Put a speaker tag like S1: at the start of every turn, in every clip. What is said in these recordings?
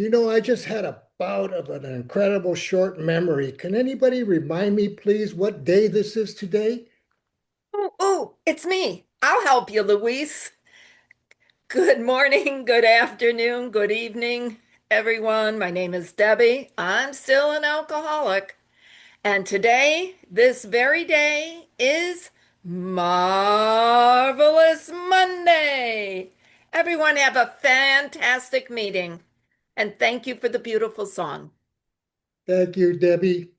S1: I just had a bout of an incredible short memory. Can anybody remind me, please, what day this is today?
S2: Oh, it's me. I'll help you, Luis. Good morning, good afternoon, good evening, everyone. My name is Debbie. I'm still an alcoholic. And today, this very day, is Marvelous Monday. Everyone have a fantastic meeting. And thank you for the beautiful song.
S1: Thank you, Debbie.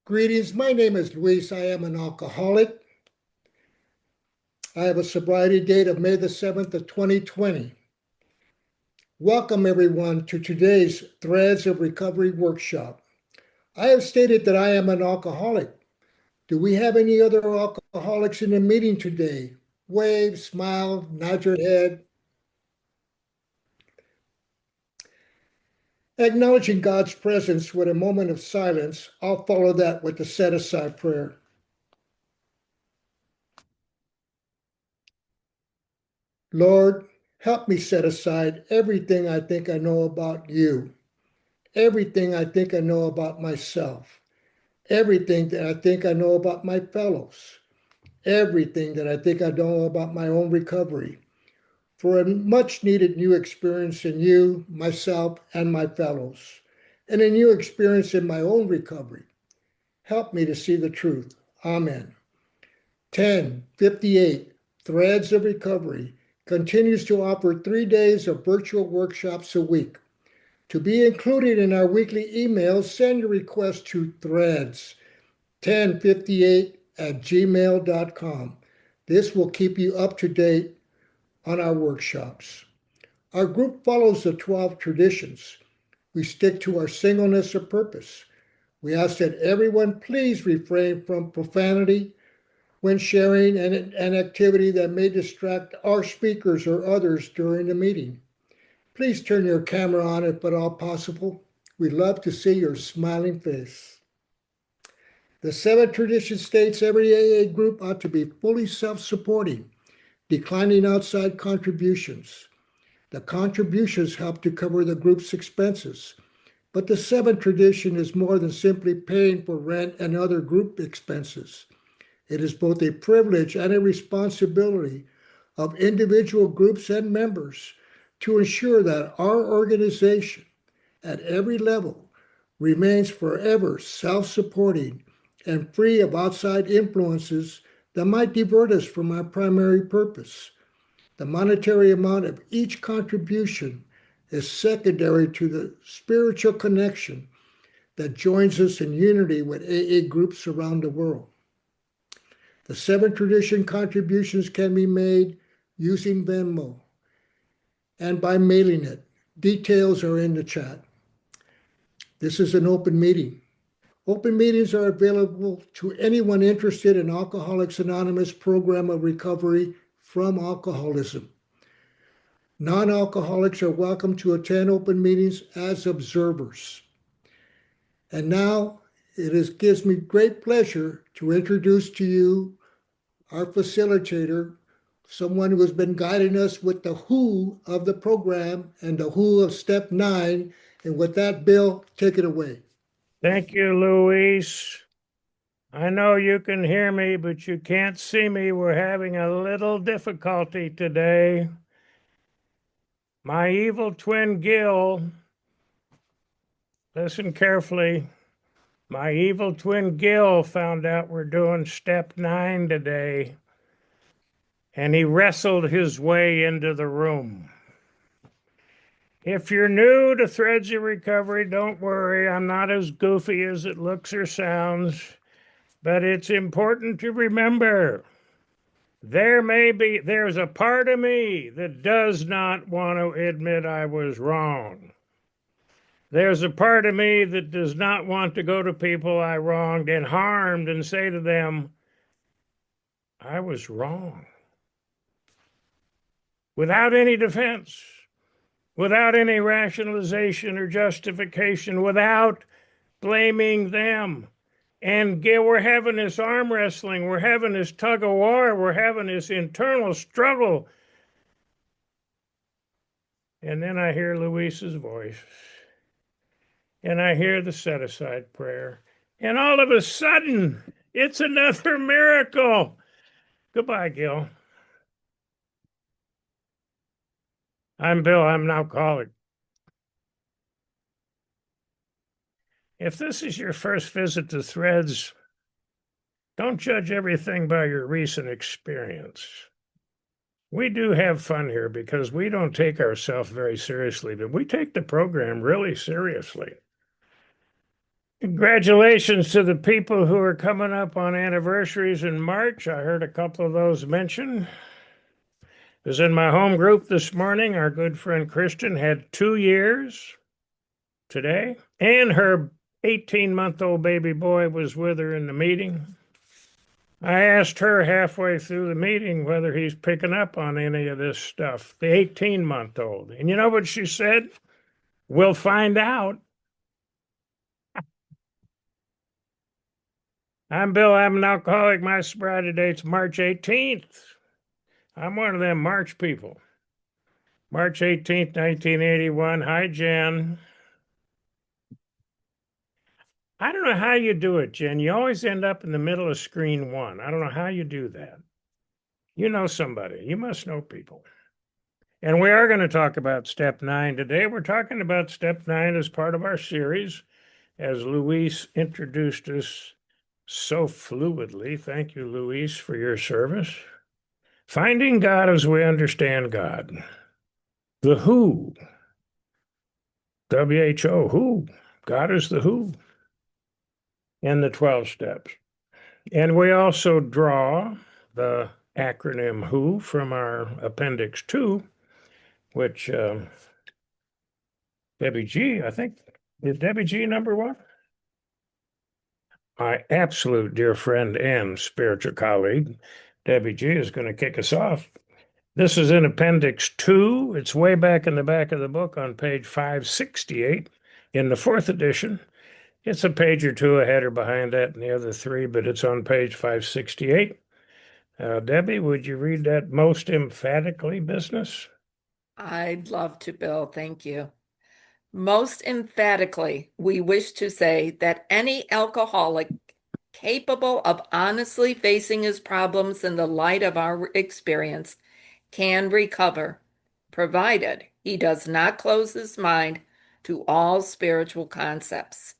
S1: Greetings. My name is Luis. I am an alcoholic. I have a sobriety date of May the 7th of 2020. Welcome, everyone, to today's Threads of Recovery workshop. I have stated that I am an alcoholic. Do we have any other alcoholics in the meeting today? Wave, smile, nod your head. Acknowledging God's presence with a moment of silence, I'll follow that with the set aside prayer. Lord, help me set aside everything I think I know about you, everything I think I know about myself, everything that I think I know about my fellows, everything that I think I know about my own recovery, for a much needed new experience in you, myself, and my fellows, and a new experience in my own recovery. Help me to see the truth. Amen. 1058 Threads of Recovery continues to offer 3 days of virtual workshops a week. To be included in our weekly emails, send your request to threads1058@gmail.com. This will keep you up to date on our workshops. Our group follows the 12 traditions. We stick to our singleness of purpose. We ask that everyone please refrain from profanity when sharing an activity that may distract our speakers or others during the meeting. Please turn your camera on if at all possible. We'd love to see your smiling face. The seventh tradition states every AA group ought to be fully self-supporting, declining outside contributions. The contributions help to cover the group's expenses, but the seventh tradition is more than simply paying for rent and other group expenses. It is both a privilege and a responsibility of individual groups and members to ensure that our organization at every level remains forever self-supporting and free of outside influences that might divert us from our primary purpose. The monetary amount of each contribution is secondary to the spiritual connection that joins us in unity with AA groups around the world. The seventh tradition contributions can be made using Venmo and by mailing it. Details are in the chat. This is an open meeting. Open meetings are available to anyone interested in Alcoholics Anonymous program of recovery from alcoholism. Non-alcoholics are welcome to attend open meetings as observers. And now gives me great pleasure to introduce to you our facilitator, someone who has been guiding us with the who of the program and the who of step 9. And with that, Bill, take it away.
S3: Thank you, Luis. I know you can hear me, but you can't see me. We're having a little difficulty today. My evil twin Gil, listen carefully. My evil twin Gil found out we're doing step 9 today, and he wrestled his way into the room. If you're new to Threads of Recovery, don't worry. I'm not as goofy as it looks or sounds, but it's important to remember there's a part of me that does not want to admit I was wrong. There's a part of me that does not want to go to people I wronged and harmed and say to them, I was wrong. Without any defense, without any rationalization or justification, without blaming them. And we're having this arm wrestling, we're having this tug of war, we're having this internal struggle. And then I hear Luis's voice. And I hear the set aside prayer. And all of a sudden, it's another miracle. Goodbye, Gil. I'm Bill. I'm an alcoholic. If this is your first visit to Threads, don't judge everything by your recent experience. We do have fun here because we don't take ourselves very seriously, but we take the program really seriously. Congratulations to the people who are coming up on anniversaries in March. I heard a couple of those mentioned. It was in my home group this morning. Our good friend Kristen had 2 years today, and her 18-month-old baby boy was with her in the meeting. I asked her halfway through the meeting whether he's picking up on any of this stuff, the 18-month-old. And you know what she said? We'll find out. I'm Bill. I'm an alcoholic. My sobriety date's March 18th. I'm one of them March people. March 18th, 1981. Hi, Jen. I don't know how you do it, Jen. You always end up in the middle of screen one. I don't know how you do that. You know somebody. You must know people. And we are going to talk about step 9 today. We're talking about step 9 as part of our series, as Luis introduced us so fluidly. Thank you, Luis, for your service. Finding God as we understand God. The who. WHO, who. God is the who. And the 12 steps. And we also draw the acronym WHO from our Appendix 2, which Debbie G, I think, is Debbie G number 1? My absolute dear friend and spiritual colleague, Debbie G, is going to kick us off. This is in Appendix 2. It's way back in the back of the book on page 568 in the 4th edition. It's a page or two ahead or behind that in the other 3, but it's on page 568. Debbie, would you read that most emphatically business?
S2: I'd love to, Bill. Thank you. Most emphatically, we wish to say that any alcoholic capable of honestly facing his problems in the light of our experience can recover, provided he does not close his mind to all spiritual concepts.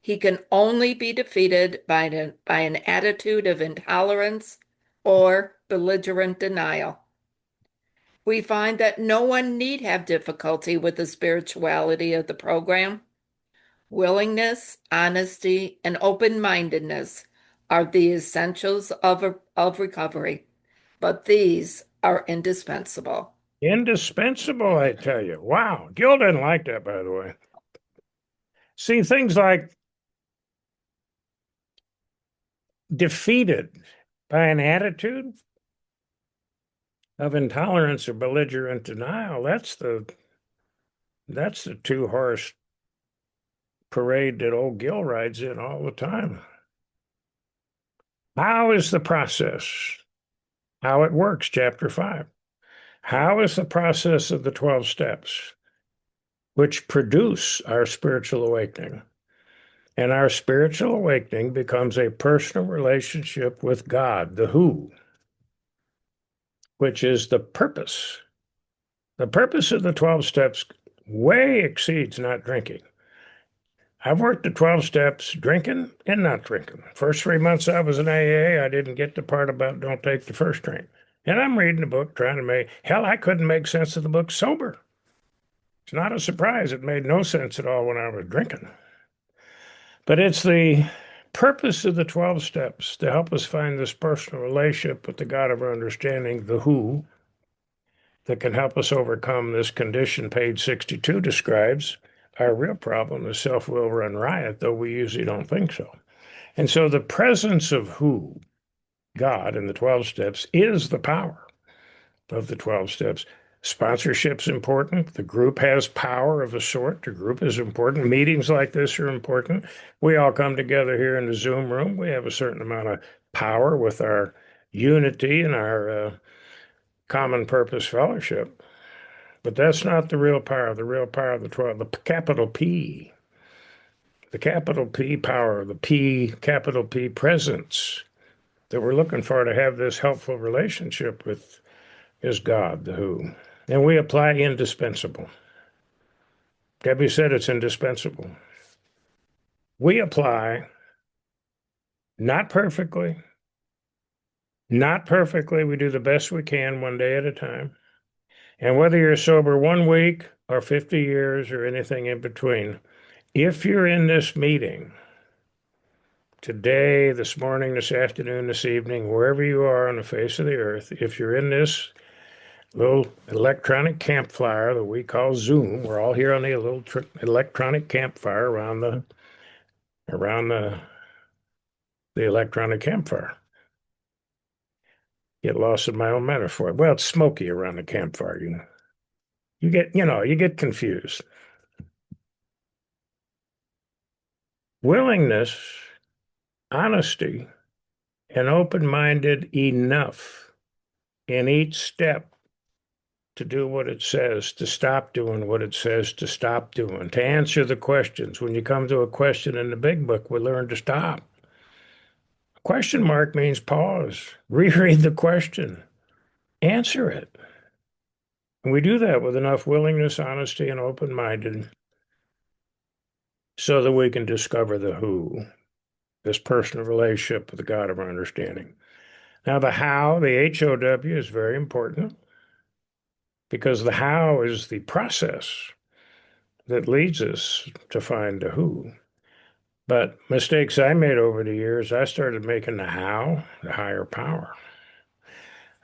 S2: He can only be defeated by an attitude of intolerance or belligerent denial. We find that no one need have difficulty with the spirituality of the program. Willingness, honesty, and open-mindedness are the essentials of recovery, but these are indispensable.
S3: Indispensable, I tell you. Wow. Gil didn't like that, by the way. See, things like defeated by an attitude of intolerance or belligerent denial, that's the 2-horse parade that old Gil rides in all the time. How is the process? How it works, chapter 5. How is the process of the 12 steps which produce our spiritual awakening? And our spiritual awakening becomes a personal relationship with God, the who, which is the purpose. The purpose of the 12 steps way exceeds not drinking. I've worked the 12 steps drinking and not drinking. First 3 months I was in AA, I didn't get the part about don't take the first drink. And I'm reading the book trying to I couldn't make sense of the book sober. It's not a surprise. It made no sense at all when I was drinking. But it's the purpose of the 12 steps to help us find this personal relationship with the God of our understanding, the who, that can help us overcome this condition page 62 describes. Our real problem is self-will run riot, though we usually don't think so. And so the presence of who, God, in the 12 steps is the power of the 12 steps. Sponsorship's important. The group has power of a sort. The group is important. Meetings like this are important. We all come together here in the Zoom room. We have a certain amount of power with our unity and our common purpose fellowship. But that's not the real power. The real power of the 12, the capital P, the capital P power, the P, capital P presence that we're looking for to have this helpful relationship with is God, the who. And we apply indispensable. Debbie said it's indispensable. We apply not perfectly, not perfectly. We do the best we can one day at a time. And whether you're sober 1 week or 50 years or anything in between, if you're in this meeting today, this morning, this afternoon, this evening, wherever you are on the face of the earth, if you're in this little electronic campfire that we call Zoom, we're all here on the little electronic campfire around the electronic campfire. Get lost in my own metaphor. Well, it's smoky around the campfire. You get confused. Willingness, honesty, and open-minded enough in each step to do what it says, to stop doing what it says to stop doing, to answer the questions. When you come to a question in the big book, we learn to stop. A question mark means pause, reread the question, answer it. And we do that with enough willingness, honesty, and open-minded so that we can discover the who, this personal relationship with the God of our understanding. Now, the how, the H-O-W, is very important because the how is the process that leads us to find the who. But mistakes I made over the years, I started making the how, the higher power.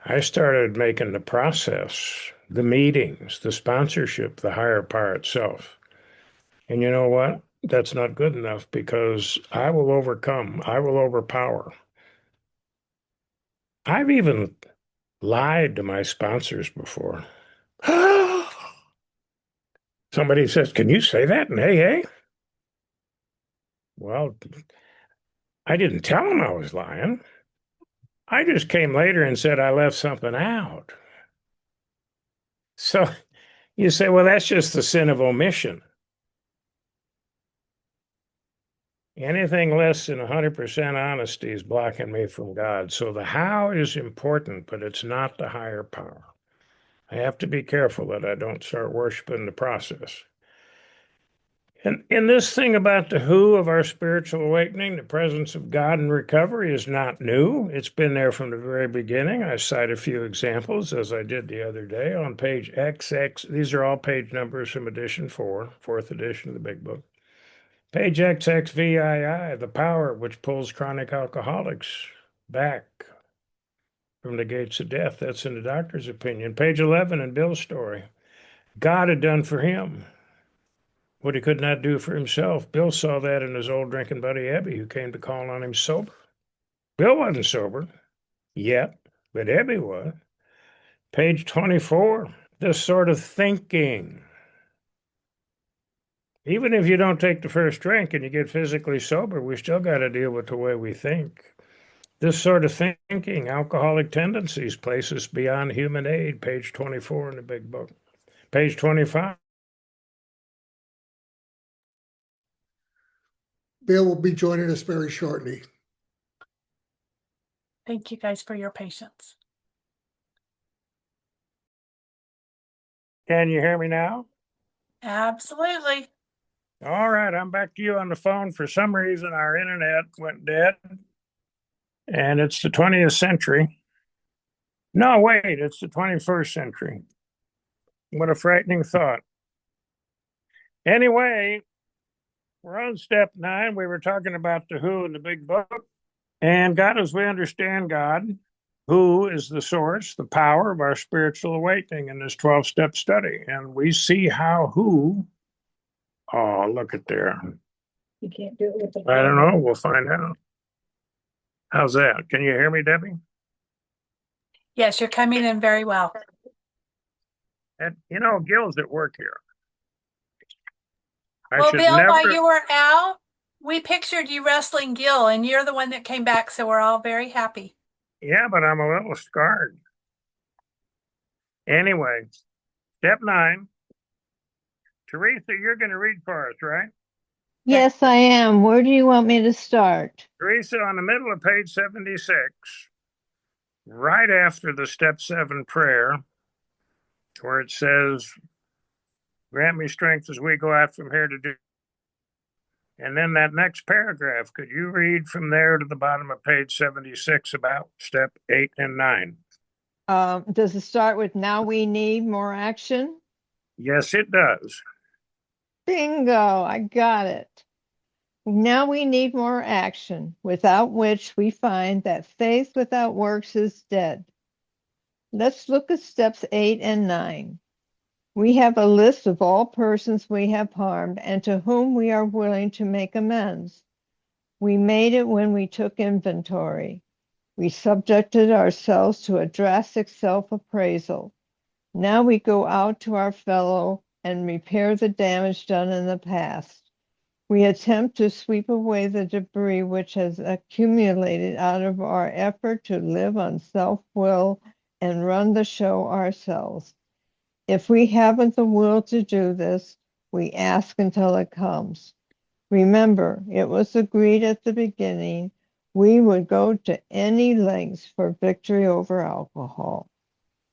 S3: I started making the process, the meetings, the sponsorship, the higher power itself. And you know what? That's not good enough because I will overcome, I will overpower. I've even lied to my sponsors before. Somebody says, "Can you say that in AA?" Well, I didn't tell them I was lying. I just came later and said I left something out. So you say, well, that's just the sin of omission. Anything less than 100% honesty is blocking me from God. So the how is important, but it's not the higher power. I have to be careful that I don't start worshiping the process. And in this thing about the who of our spiritual awakening, the presence of God and recovery is not new. It's been there from the very beginning. I cite a few examples, as I did the other day, on page XX. These are all page numbers from edition 4, fourth edition of the Big Book. Page XXVII, the power which pulls chronic alcoholics back from the gates of death. That's in the doctor's opinion. Page 11 in Bill's story. God had done for him what he could not do for himself. Bill saw that in his old drinking buddy, Ebby, who came to call on him sober. Bill wasn't sober yet, but Ebby was. Page 24, this sort of thinking. Even if you don't take the first drink and you get physically sober, we still got to deal with the way we think. This sort of thinking, alcoholic tendencies, places beyond human aid, page 24 in the Big Book. Page 25.
S1: Bill will be joining us very shortly.
S4: Thank you guys for your patience.
S3: Can you hear me now?
S4: Absolutely.
S3: All right, I'm back to you on the phone. For some reason, our internet went dead. And it's the 20th century. No, wait, it's the 21st century. What a frightening thought. Anyway, we're on step 9. We were talking about the who in the Big Book. And God, as we understand God, who is the source, the power of our spiritual awakening in this 12-step study. And we see how who, oh, look at there.
S4: You can't do it with the.
S3: I don't know, we'll find out. How's that? Can you hear me, Debbie?
S4: Yes, you're coming in very well.
S3: And Gil's at work here. I
S4: Well,
S3: should
S4: Bill,
S3: never.
S4: while you were out, we pictured you wrestling Gil, and you're the one that came back, so we're all very happy.
S3: Yeah, but I'm a little scarred. Anyway, Step 9. Teresa, you're going to read for us, right?
S5: Yes, I am. Where do you want me to start?
S3: Teresa, on the middle of page 76, right after the step 7 prayer, where it says, grant me strength as we go out from here to do. And then that next paragraph, could you read from there to the bottom of page 76 about step 8 and 9?
S5: Does it start with now we need more action?
S3: Yes, it does.
S5: Bingo, I got it. Now we need more action, without which we find that faith without works is dead. Let's look at steps 8 and 9. We have a list of all persons we have harmed and to whom we are willing to make amends. We made it when we took inventory. We subjected ourselves to a drastic self-appraisal. Now we go out to our fellow and repair the damage done in the past. We attempt to sweep away the debris which has accumulated out of our effort to live on self-will and run the show ourselves. If we haven't the will to do this, we ask until it comes. Remember, it was agreed at the beginning we would go to any lengths for victory over alcohol.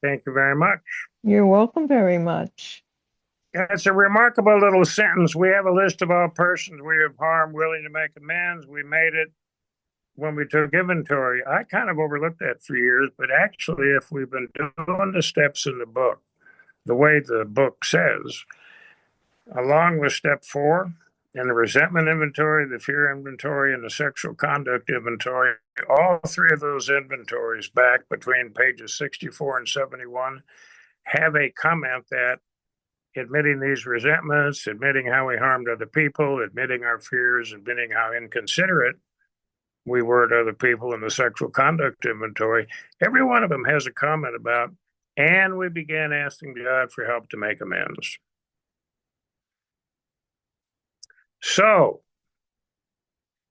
S3: Thank you very much.
S5: You're welcome very much.
S3: It's a remarkable little sentence. We have a list of all persons we have harmed, willing to make amends. We made it when we took inventory. I kind of overlooked that for years, but actually, if we've been doing the steps in the book, the way the book says, along with step 4, and the resentment inventory, the fear inventory, and the sexual conduct inventory, all 3 of those inventories back between pages 64 and 71 have a comment that admitting these resentments, admitting how we harmed other people, admitting our fears, admitting how inconsiderate we were to other people in the sexual conduct inventory, every one of them has a comment about, and we began asking God for help to make amends. So,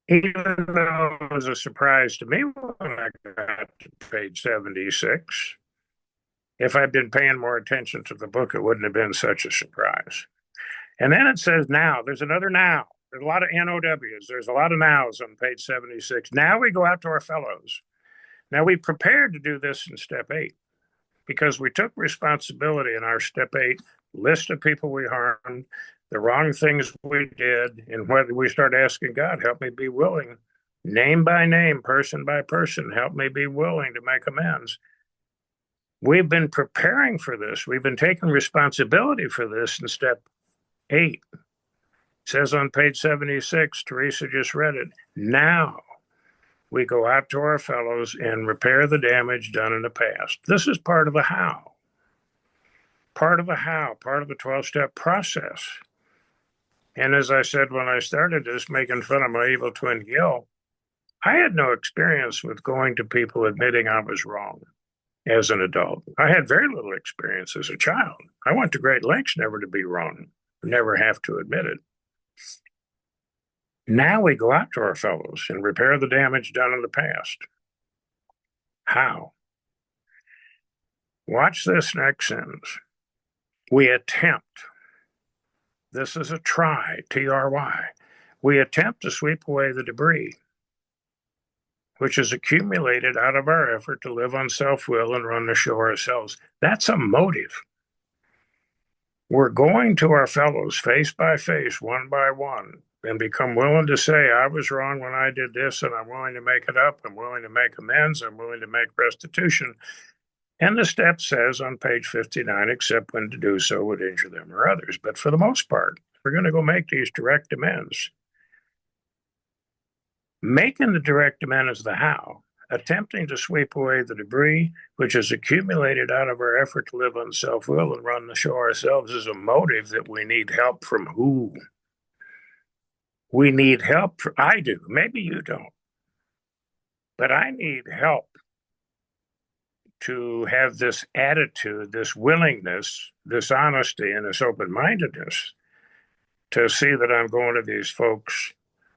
S3: even though it was a surprise to me when I got to page 76, if I'd been paying more attention to the book, it wouldn't have been such a surprise. And then it says now, there's another now. There's a lot of NOWs. There's a lot of nows on page 76. Now we go out to our fellows. Now we prepared to do this in step 8 because we took responsibility in our step 8 list of people we harmed, the wrong things we did, and whether we start asking God, help me be willing, name by name, person by person, help me be willing to make amends. We've been preparing for this. We've been taking responsibility for this in step 8. It says on page 76, Teresa just read it. Now we go out to our fellows and repair the damage done in the past. This is part of the how. Part of the how, part of the 12-step process. And as I said when I started this, making fun of my evil twin Gil, I had no experience with going to people admitting I was wrong as an adult. I had very little experience as a child. I went to great lengths never to be wrong, never have to admit it. Now we go out to our fellows and repair the damage done in the past. How? Watch this next sentence. We attempt. This is a try, T-R-Y. We attempt to sweep away the debris which is accumulated out of our effort to live on self-will and run the show ourselves. That's a motive. We're going to our fellows face by face, one by one, and become willing to say, I was wrong when I did this, and I'm willing to make it up. I'm willing to make amends. I'm willing to make restitution. And the step says on page 59, except when to do so would injure them or others. But for the most part, we're going to go make these direct amends. Making the direct amends the how, attempting to sweep away the debris which is accumulated out of our effort to live on self-will and run the show ourselves is a motive that we need help from who? We need help. I do. Maybe you don't. But I need help to have this attitude, this willingness, this honesty, and this open-mindedness to see that I'm going to these folks.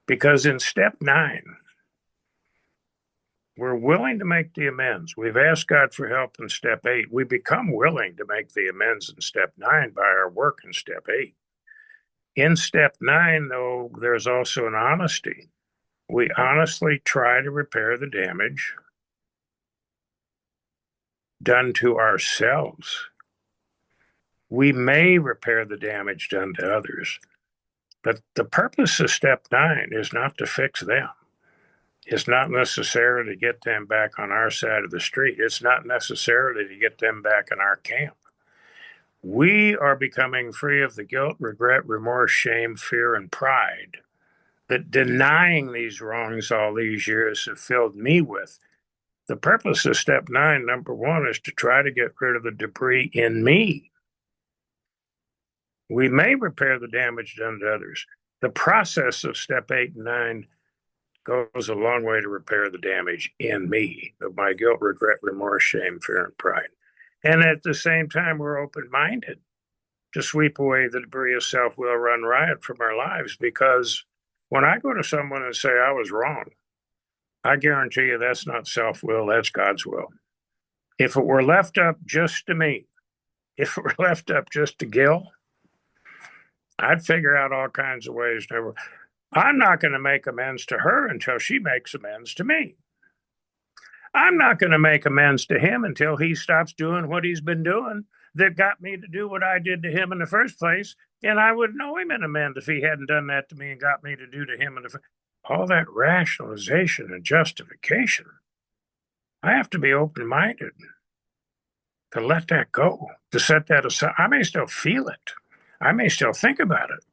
S3: Because in step 9, We're willing to make the amends. We've asked God for help in step 8. We become willing to make the amends in step 9 by our work in step 8. In step 9, though, there's also an honesty. We honestly try to repair the damage done to ourselves. We may repair the damage done to others, but the purpose of step 9 is not to fix them. It's not necessarily to get them back on our side of the street. It's not necessarily to get them back in our camp. We are becoming free of the guilt, regret, remorse, shame, fear, and pride that denying these wrongs all these years have filled me with. The purpose of step 9, number 1, is to try to get rid of the debris in me. We may repair the damage done to others. The process of step 8 and 9 goes a long way to repair the damage in me of my guilt, regret, remorse, shame, fear, and pride. And at the same time, we're open-minded to sweep away the debris of self-will run riot from our lives, because when I go to someone and say I was wrong, I guarantee you that's not self-will, that's God's will. If it were left up just to me, if it were left up just to Gil, I'd figure out all kinds of ways to. I'm not going to make amends to her until she makes amends to me. I'm not going to make amends to him until he stops doing what he's been doing that got me to do what I did to him in the first place. And I would know him in amend if he hadn't done that to me and got me to do to him in the first. All that rationalization and justification. I have to be open-minded to let that go, to set that aside. I may still feel it. I may still think about it,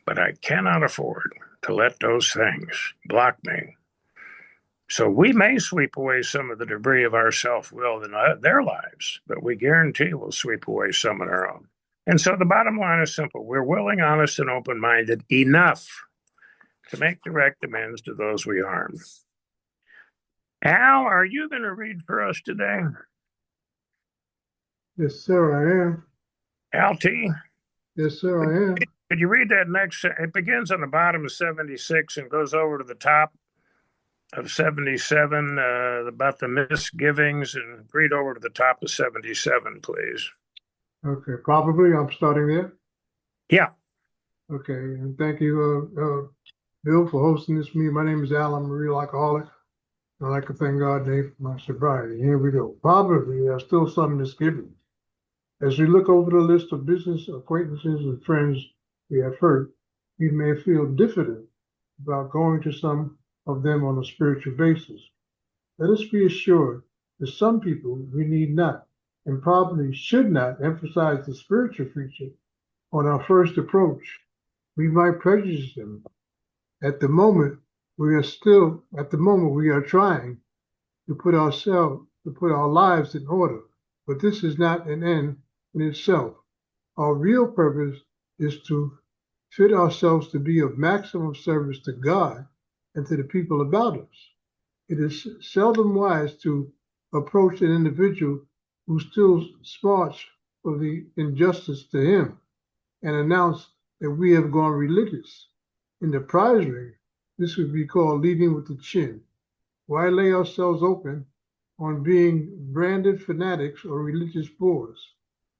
S3: but I cannot afford to let those things block me. So we may sweep away some of the debris of our self-will in their lives, but we guarantee we'll sweep away some of our own. And so the bottom line is simple. We're willing, honest, and open-minded enough to make direct amends to those we harmed. Al, are you going to read for us today?
S6: Yes, sir, I am.
S3: Al T?
S6: Yes, sir, I am.
S3: Could you read that next? It begins on the bottom of 76 and goes over to the top of 77 about the misgivings, and read over to the top of 77, please.
S6: Okay, probably I'm starting there.
S3: Yeah.
S6: Okay, and thank you, Bill, for hosting this meeting. My name is Al. I'm a real alcoholic. I'd like to thank God today for my sobriety. Here we go. Probably there's still some misgiving. As we look over the list of business acquaintances and friends we have hurt, we may feel diffident about going to some of them on a spiritual basis. Let us be assured that some people we need not and probably should not emphasize the spiritual feature on our first approach. We might prejudice them. At the moment, we are trying to put our lives in order, but this is not an end in itself. Our real purpose is to fit ourselves to be of maximum service to God and to the people about us. It is seldom wise to approach an individual who still smarts for the injustice to him and announce that we have gone religious. In the prize ring, this would be called leading with the chin. Why lay ourselves open on being branded fanatics or religious bores?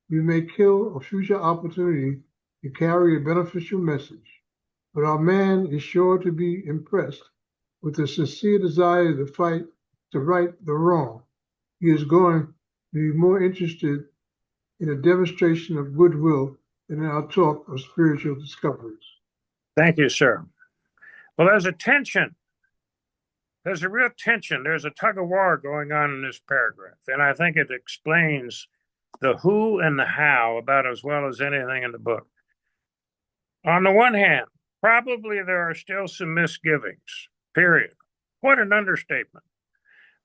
S6: We may kill a future opportunity to carry a beneficial message, but our man is sure to be impressed with the sincere desire to fight to right the wrong. He is going to be more interested in a demonstration of goodwill than in our talk of spiritual discoveries.
S3: Thank you, sir. Well, there's a tension. There's a real tension. There's a tug of war going on in this paragraph, and I think it explains the who and the how about as well as anything in the book. On the one hand, probably there are still some misgivings, period. What an understatement.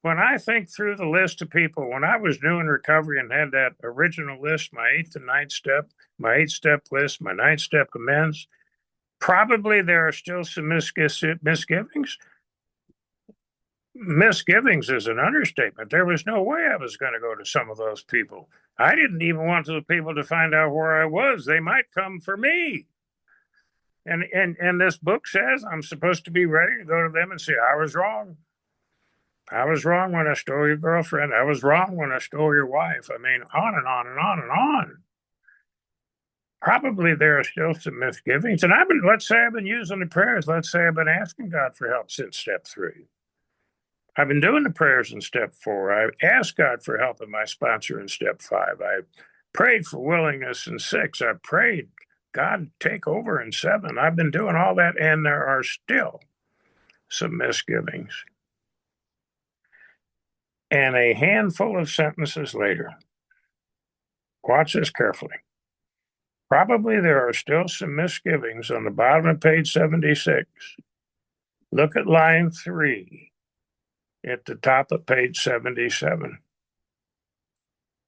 S3: When I think through the list of people, when I was new in recovery and had that original list, my 8th and 9th step, my 8-step list, my 9-step amends, probably there are still some misgivings. Misgivings is an understatement. There was no way I was going to go to some of those people. I didn't even want those people to find out where I was. They might come for me. And this book says I'm supposed to be ready to go to them and say, I was wrong. I was wrong when I stole your girlfriend. I was wrong when I stole your wife. I mean, on and on and on and on. Probably there are still some misgivings. And let's say I've been using the prayers. Let's say I've been asking God for help since step 3. I've been doing the prayers in step 4. I asked God for help in my sponsor in step 5. I prayed for willingness in 6. I prayed, God, take over in 7. I've been doing all that, and there are still some misgivings. And a handful of sentences later, watch this carefully. Probably there are still some misgivings on the bottom of page 76. Look at line 3 at the top of page 77.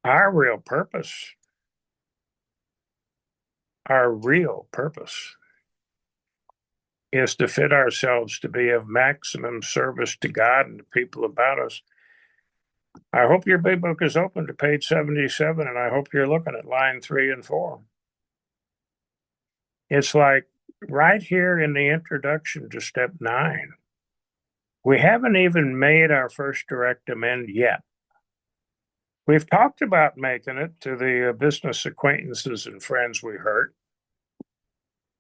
S3: Our real purpose is to fit ourselves to be of maximum service to God and the people about us. I hope your big book is open to page 77, and I hope you're looking at line 3 and 4. It's like right here in the introduction to step 9. We haven't even made our first direct amend yet. We've talked about making it to the business acquaintances and friends we hurt.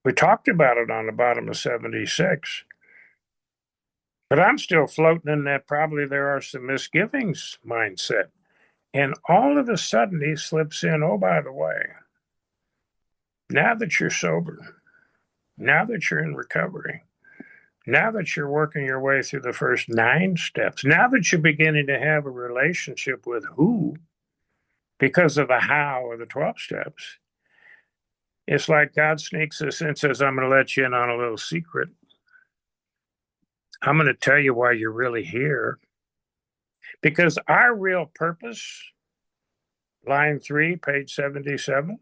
S3: We talked about it on the bottom of 76. But I'm still floating in that probably there are some misgivings mindset. And all of a sudden he slips in, oh, by the way, now that you're sober, now that you're in recovery, now that you're working your way through the first 9 steps, now that you're beginning to have a relationship with who, because of the how of the 12 steps, it's like God sneaks us in and says, I'm going to let you in on a little secret. I'm going to tell you why you're really here. Because our real purpose, line 3, page 77,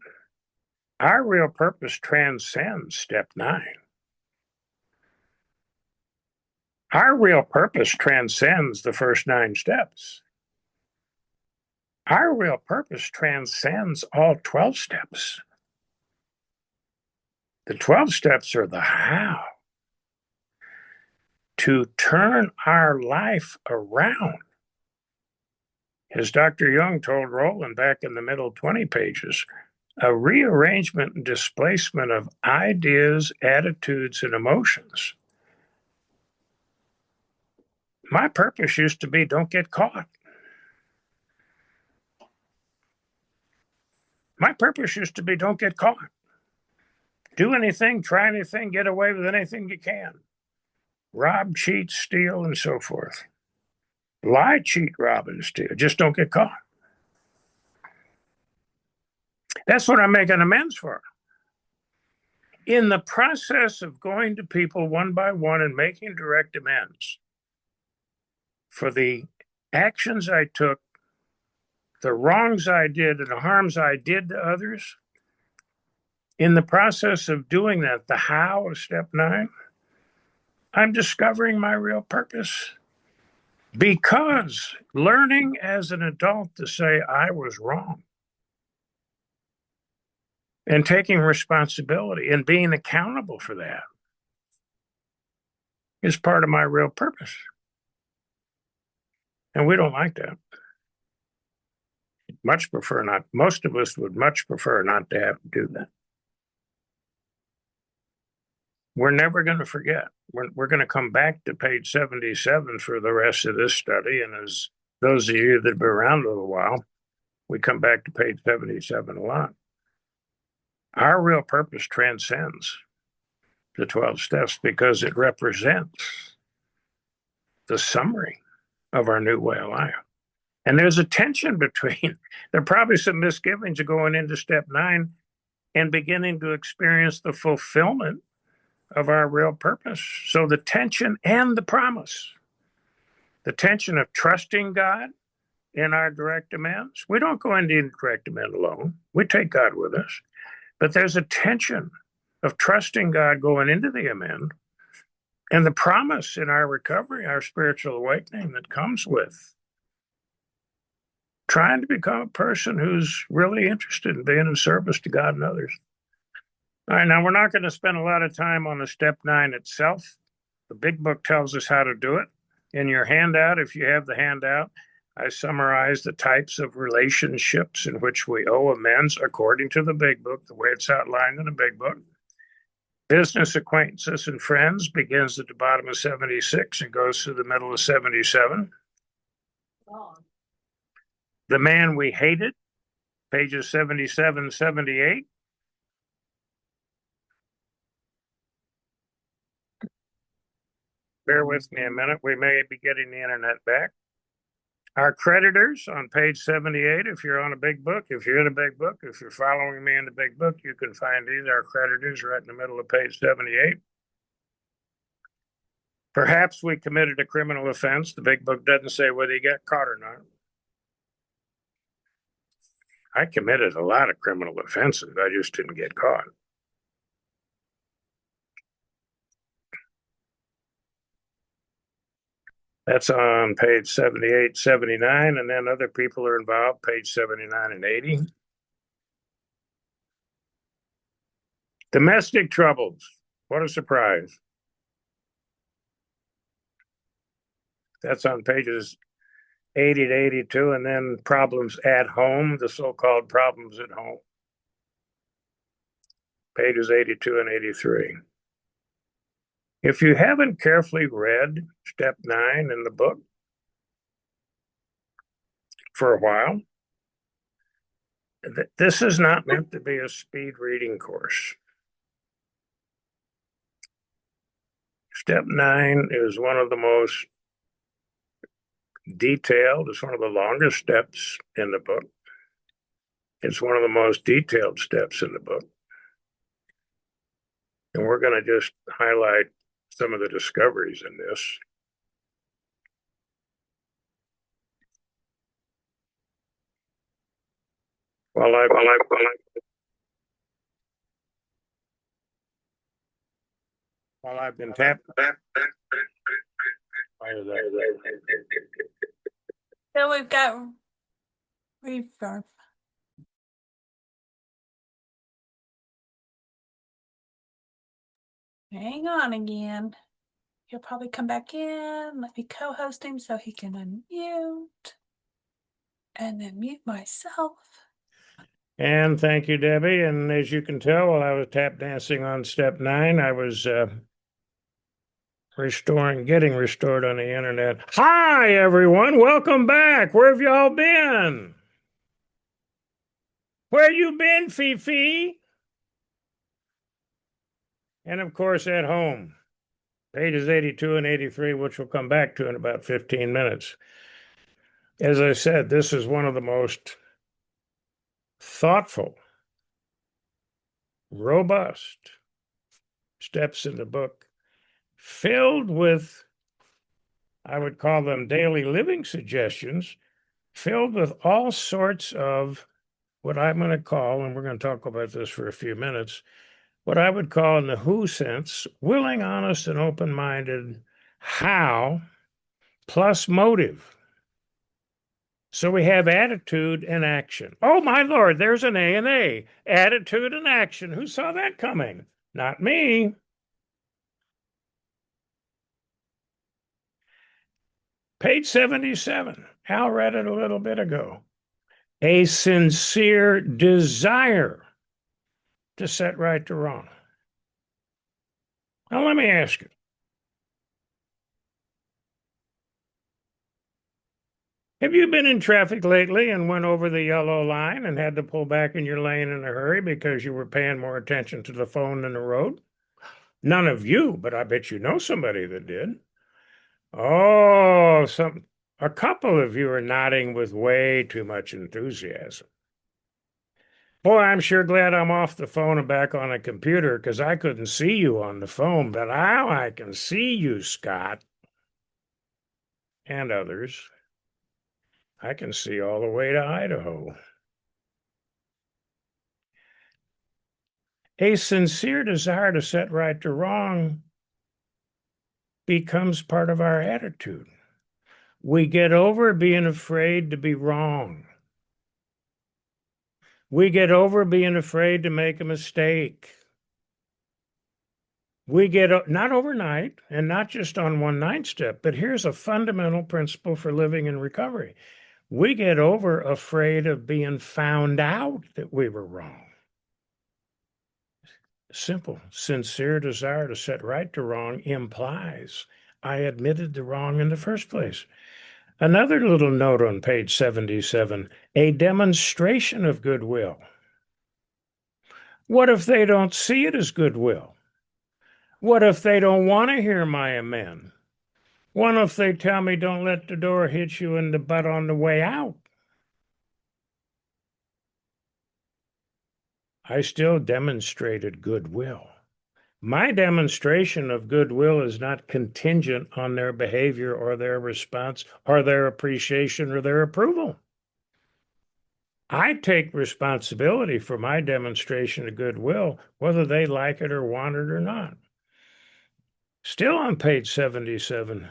S3: our real purpose transcends step 9. Our real purpose transcends the first 9 steps. Our real purpose transcends all 12 steps. The 12 steps are the how. To turn our life around. As Dr. Jung told Roland back in the middle 20 pages, a rearrangement and displacement of ideas, attitudes, and emotions. My purpose used to be don't get caught. My purpose used to be don't get caught. Do anything, try anything, get away with anything you can. Rob, cheat, steal, and so forth. Lie, cheat, rob, and steal. Just don't get caught. That's what I'm making amends for. In the process of going to people one by one and making direct amends for the actions I took, the wrongs I did, and the harms I did to others, in the process of doing that, the how of step 9, I'm discovering my real purpose. Because learning as an adult to say I was wrong and taking responsibility and being accountable for that is part of my real purpose. And we don't like that. Much prefer not. Most of us would much prefer not to have to do that. We're never going to forget. We're going to come back to page 77 for the rest of this study. And as those of you that have been around a little while, we come back to page 77 a lot. Our real purpose transcends the 12 steps because it represents the summary of our new way of life. And there's a tension between, there are probably some misgivings of going into step 9 and beginning to experience the fulfillment of our real purpose. So the tension and the promise, the tension of trusting God in our direct amends. We don't go into direct amend alone. We take God with us. But there's a tension of trusting God going into the amend and the promise in our recovery, our spiritual awakening that comes with trying to become a person who's really interested in being of service to God and others. All right, now we're not going to spend a lot of time on the step 9 itself. The big book tells us how to do it. In your handout, if you have the handout, I summarize the types of relationships in which we owe amends according to the Big Book, the way it's outlined in the Big Book. Business acquaintances and friends begins at the bottom of 76 and goes through the middle of 77. The man we hated, pages 77, 78. Bear with me a minute. We may be getting the internet back. Our creditors on page 78, if you're on a Big Book, if you're in a Big Book, if you're following me in the Big Book, you can find these. Our creditors right in the middle of page 78. Perhaps we committed a criminal offense. The Big Book doesn't say whether you got caught or not. I committed a lot of criminal offenses. I just didn't get caught. That's on page 78, 79, and then other people are involved, page 79 and 80. Domestic troubles. What a surprise. That's on pages 80 to 82, and then problems at home, the so-called problems at home. Pages 82 and 83. If you haven't carefully read step 9 in the book for a while, this is not meant to be a speed reading course. Step 9 is one of the most detailed, it's one of the longest steps in the book. It's one of the most detailed steps in the book. And we're going to just highlight some of the discoveries in this. While I've been tapping.
S4: So we've got reverb. Hang on again. He'll probably come back in. Let me co-host him so he can unmute. And then mute myself.
S3: And thank you, Debbie. And as you can tell, while I was tap dancing on step 9, I was getting restored on the internet. Hi, everyone. Welcome back. Where have y'all been? Where you been, Fifi? And of course, at home, pages 82 and 83, which we'll come back to in about 15 minutes. As I said, this is one of the most thoughtful, robust steps in the book, filled with, I would call them daily living suggestions, filled with all sorts of what I'm going to call, and we're going to talk about this for a few minutes, what I would call in the who sense, willing, honest, and open-minded how plus motive. So we have attitude and action. Oh, my Lord, there's an A and A. Attitude and action. Who saw that coming? Not me. Page 77. Al read it a little bit ago. A sincere desire to set right the wrong. Now, let me ask you. Have you been in traffic lately and went over the yellow line and had to pull back in your lane in a hurry because you were paying more attention to the phone than the road? None of you, but I bet you know somebody that did. Oh, a couple of you are nodding with way too much enthusiasm. Boy, I'm sure glad I'm off the phone and back on a computer because I couldn't see you on the phone, but now I can see you, Scott, and others. I can see all the way to Idaho. A sincere desire to set right the wrong becomes part of our attitude. We get over being afraid to be wrong. We get over being afraid to make a mistake. We get, not overnight and not just on one night step, but here's a fundamental principle for living in recovery. We get over afraid of being found out that we were wrong. Simple, sincere desire to set right to wrong implies I admitted the wrong in the first place. Another little note on page 77, a demonstration of goodwill. What if they don't see it as goodwill? What if they don't want to hear my amen? What if they tell me don't let the door hit you in the butt on the way out? I still demonstrated goodwill. My demonstration of goodwill is not contingent on their behavior or their response or their appreciation or their approval. I take responsibility for my demonstration of goodwill, whether they like it or want it or not. Still on page 77,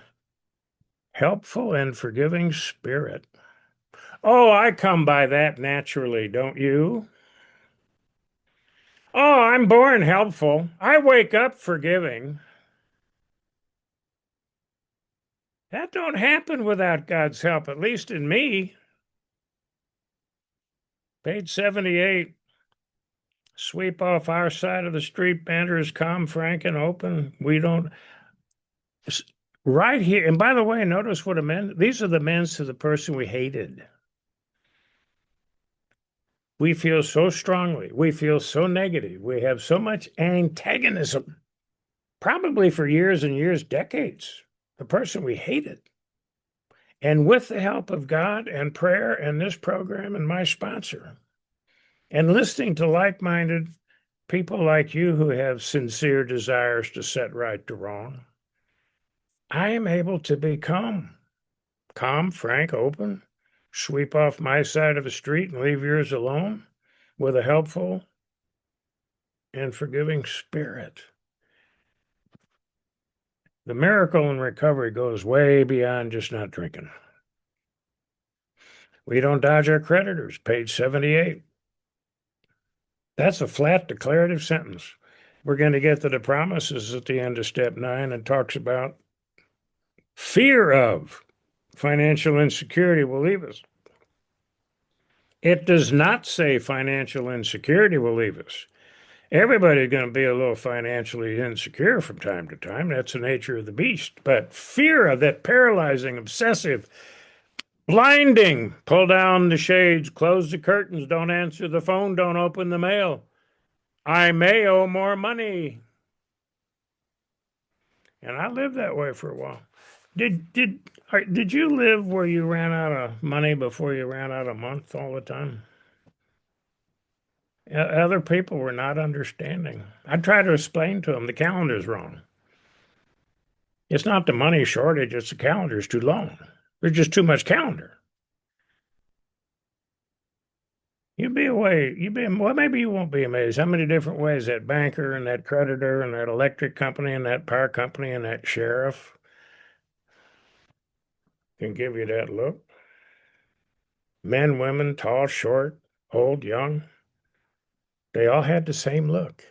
S3: helpful and forgiving spirit. Oh, I come by that naturally, don't you? Oh, I'm born helpful. I wake up forgiving. That don't happen without God's help, at least in me. Page 78. Sweep off our side of the street. Banter is calm, frank, and open. We don't. Right here. And by the way, notice what these are the amends to the person we hated. We feel so strongly. We feel so negative. We have so much antagonism, probably for years and years, decades, the person we hated. And with the help of God and prayer and this program and my sponsor, and listening to like-minded people like you who have sincere desires to set right to wrong, I am able to become calm, frank, open, sweep off my side of the street and leave yours alone with a helpful and forgiving spirit. The miracle in recovery goes way beyond just not drinking. We don't dodge our creditors, page 78. That's a flat declarative sentence. We're going to get to the promises at the end of step 9 and talks about fear of financial insecurity will leave us. It does not say financial insecurity will leave us. Everybody's going to be a little financially insecure from time to time. That's the nature of the beast. But fear of that paralyzing, obsessive, blinding, pull down the shades, close the curtains, don't answer the phone, don't open the mail. I may owe more money. And I lived that way for a while. Did you live where you ran out of money before you ran out of month all the time? Other people were not understanding. I tried to explain to them the calendar's wrong. It's not the money shortage, it's the calendar's too long. There's just too much calendar. Well, maybe you won't be amazed how many different ways that banker and that creditor and that electric company and that power company and that sheriff can give you that look. Men, women, tall, short, old, young. They all had the same look.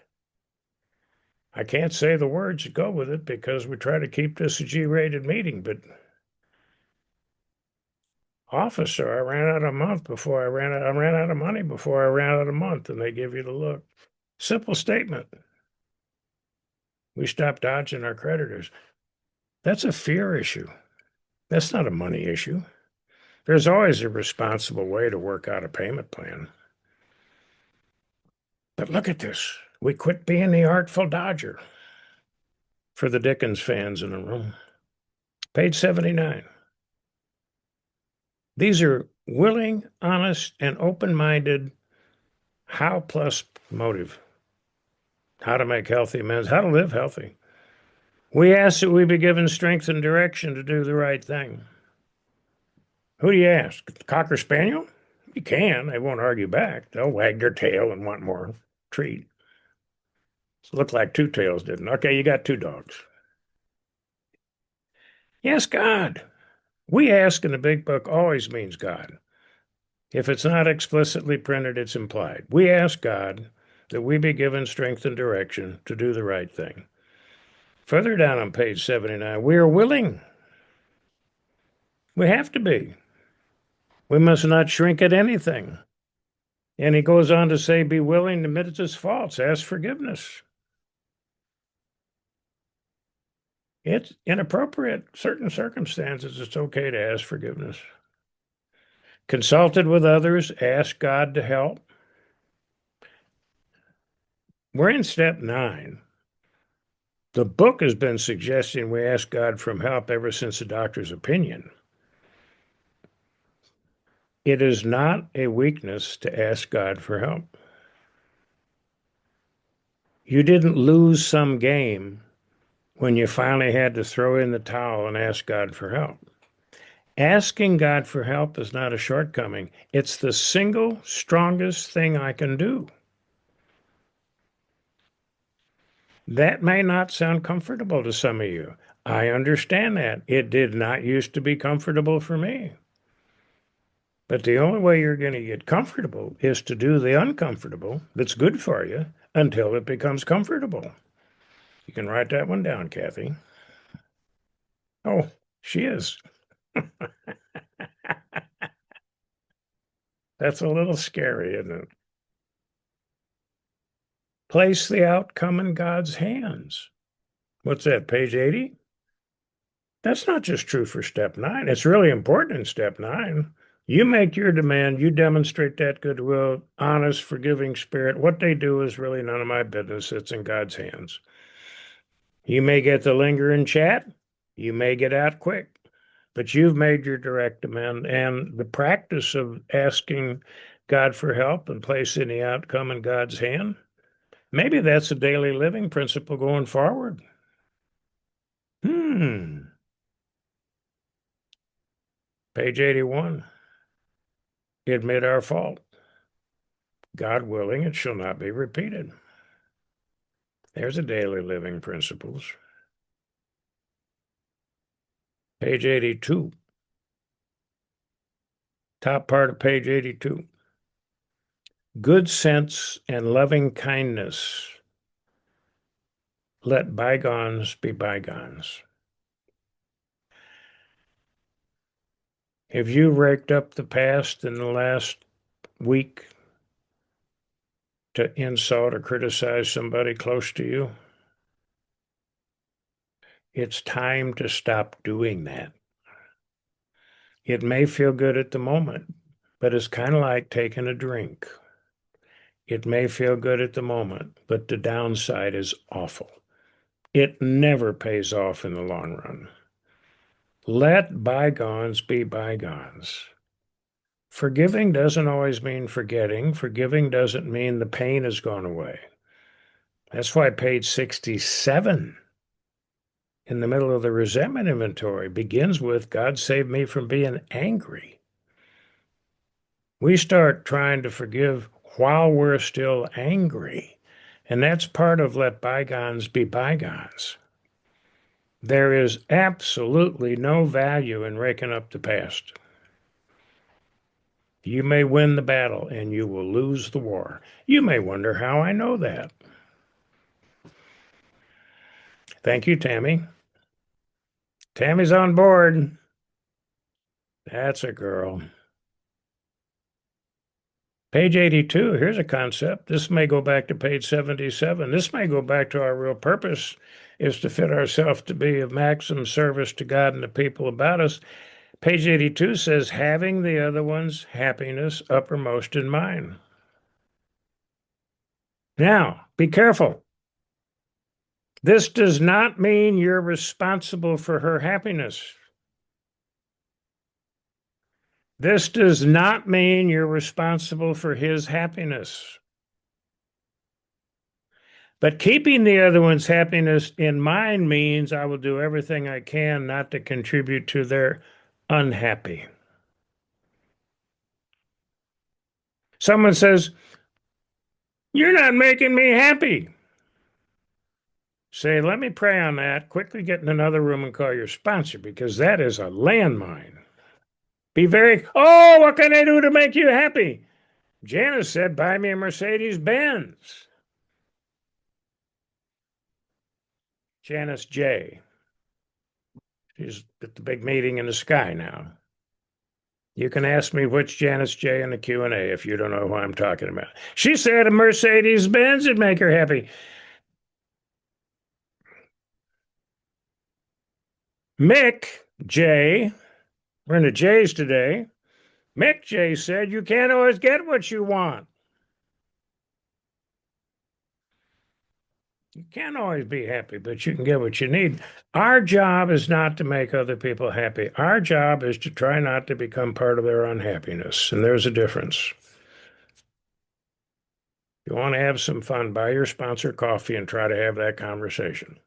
S3: I can't say the words that go with it because we try to keep this a G-rated meeting, but officer, I ran out of money before I ran out of money before I ran out of month, and they give you the look. Simple statement. We stop dodging our creditors. That's a fear issue. That's not a money issue. There's always a responsible way to work out a payment plan. But look at this. We quit being the artful dodger. For the Dickens fans in the room. Page 79. These are willing, honest, and open-minded how plus motive. How to make healthy amends, how to live healthy. We ask that we be given strength and direction to do the right thing. Who do you ask? The Cocker Spaniel? You can. They won't argue back. They'll wag their tail and want more treat. It looked like Two Tails, didn't it? Okay, you got 2 dogs. Yes, God. We ask in the big book always means God. If it's not explicitly printed, it's implied. We ask God that we be given strength and direction to do the right thing. Further down on page 79, we are willing. We have to be. We must not shrink at anything. And he goes on to say, be willing to admit his faults, ask forgiveness. It's inappropriate, certain circumstances, it's okay to ask forgiveness. Consulted with others, ask God to help. We're in step 9. The book has been suggesting we ask God for help ever since the doctor's opinion. It is not a weakness to ask God for help. You didn't lose some game when you finally had to throw in the towel and ask God for help. Asking God for help is not a shortcoming. It's the single strongest thing I can do. That may not sound comfortable to some of you. I understand that. It did not used to be comfortable for me. But the only way you're going to get comfortable is to do the uncomfortable that's good for you until it becomes comfortable. You can write that one down, Kathy. Oh, she is. That's a little scary, isn't it? Place the outcome in God's hands. What's that, page 80? That's not just true for step 9. It's really important in step 9. You make your demand, you demonstrate that goodwill, honest, forgiving spirit. What they do is really none of my business. It's in God's hands. You may get to linger and chat. You may get out quick. But you've made your direct demand, and the practice of asking God for help and placing the outcome in God's hand, maybe that's a daily living principle going forward. Page 81. Admit our fault. God willing, it shall not be repeated. There's a daily living principles. Page 82. Top part of page 82. Good sense and loving kindness. Let bygones be bygones. Have you raked up the past in the last week to insult or criticize somebody close to you? It's time to stop doing that. It may feel good at the moment, but it's kind of like taking a drink. It may feel good at the moment, but the downside is awful. It never pays off in the long run. Let bygones be bygones. Forgiving doesn't always mean forgetting. Forgiving doesn't mean the pain has gone away. That's why page 67 in the middle of the resentment inventory begins with, God save me from being angry. We start trying to forgive while we're still angry, and that's part of let bygones be bygones. There is absolutely no value in raking up the past. You may win the battle and you will lose the war. You may wonder how I know that. Thank you, Tammy. Tammy's on board. That's a girl. Page 82, here's a concept. This may go back to page 77. This may go back to our real purpose is to fit ourselves to be of maximum service to God and the people about us. Page 82 says, having the other one's happiness uppermost in mind. Now, be careful. This does not mean you're responsible for her happiness. This does not mean you're responsible for his happiness. But keeping the other one's happiness in mind means I will do everything I can not to contribute to their unhappy. Someone says, you're not making me happy. Say, let me pray on that. Quickly get in another room and call your sponsor, because that is a landmine. Be very, oh, what can I do to make you happy? Janice said, buy me a Mercedes-Benz. Janice J. She's at the big meeting in the sky now. You can ask me which Janice J in the Q&A if you don't know who I'm talking about. She said a Mercedes-Benz would make her happy. Mick J, we're in the J's today. Mick J said you can't always get what you want. You can't always be happy, but you can get what you need. Our job is not to make other people happy. Our job is to try not to become part of their unhappiness. And there's a difference. You want to have some fun, buy your sponsor coffee and try to have that conversation.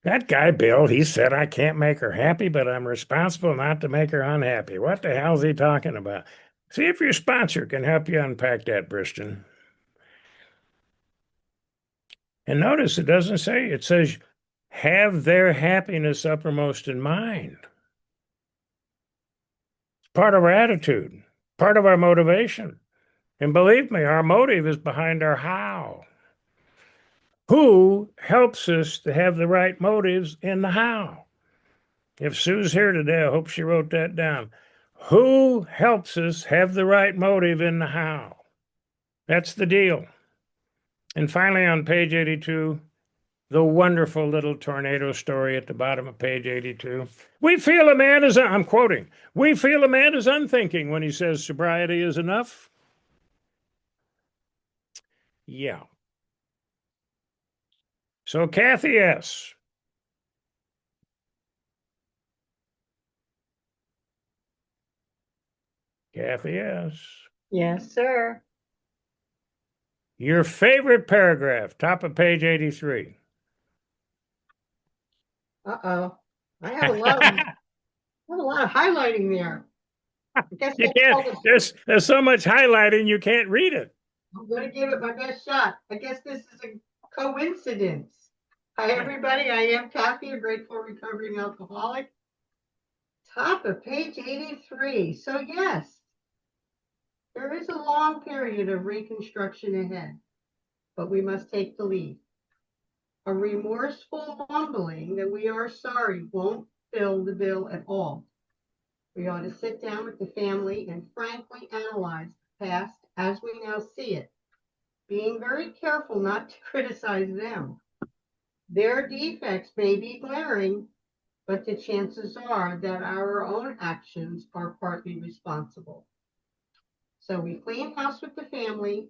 S3: That guy, Bill, he said, I can't make her happy, but I'm responsible not to make her unhappy. What the hell is he talking about? See if your sponsor can help you unpack that, Briston. And notice it doesn't say, it says, have their happiness uppermost in mind. It's part of our attitude, part of our motivation. And believe me, our motive is behind our how. Who helps us to have the right motives in the how? If Sue's here today, I hope she wrote that down. Who helps us have the right motive in the how? That's the deal. And finally, on page 82, the wonderful little tornado story at the bottom of page 82. We feel a man is, I'm quoting, we feel a man is unthinking when he says sobriety is enough. Yeah. So Kathy S. Kathy S.
S7: Yes, sir.
S3: Your favorite paragraph, top of page 83.
S7: Uh-oh. I have a lot of highlighting there. I guess
S3: You
S7: that's all
S3: can't,
S7: the-
S3: there's so much highlighting you can't read it.
S7: I'm going to give it my best shot. I guess this is a coincidence. Hi, everybody. I am Kathy, a grateful recovering alcoholic. Top of page 83. So, yes, there is a long period of reconstruction ahead, but we must take the lead. A remorseful mumbling that we are sorry won't fill the bill at all. We ought to sit down with the family and frankly analyze the past as we now see it, being very careful not to criticize them. Their defects may be glaring, but the chances are that our own actions are partly responsible. So we clean house with the family,